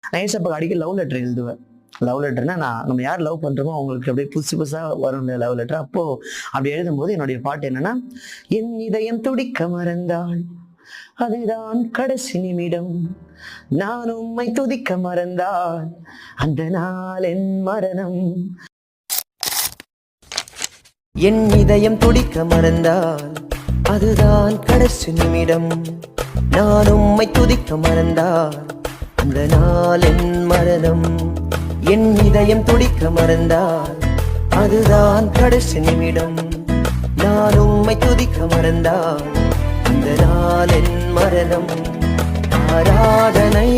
நான் ஏசப்பாக்கு அடிக்கடி love letter எழுதுவேன். லவ் லெட்டர்னா நம்ம யார் லவ் பண்றோமோ அவங்களுக்கு அப்படியே புதுசு புதுசா வரும் லவ் லெட்டர். அப்போ அப்படி எழுதும்போது என்னுடைய பாட்டு என்னன்னா, என் இதயம் துடிக்க மறந்தாள் அதுதான் கடைசி நிமிடம், நான் உம்மை துதிக்க மறந்தால் அந்த நாள் என் மரணம். என் இதயம் துடிக்க மறந்தால் அதுதான் கடைசி நிமிடம், நான் உம்மை துதிக்க மறந்தால் அந்த நாள் என் மரணம். என் இதயம் துடிக்க மறந்தால் அதுதான் கடைசி நிமிடம், நான் உம்மை துதிக்க மறந்தால் அந்த நாள் என் மரணம். ஆராதனை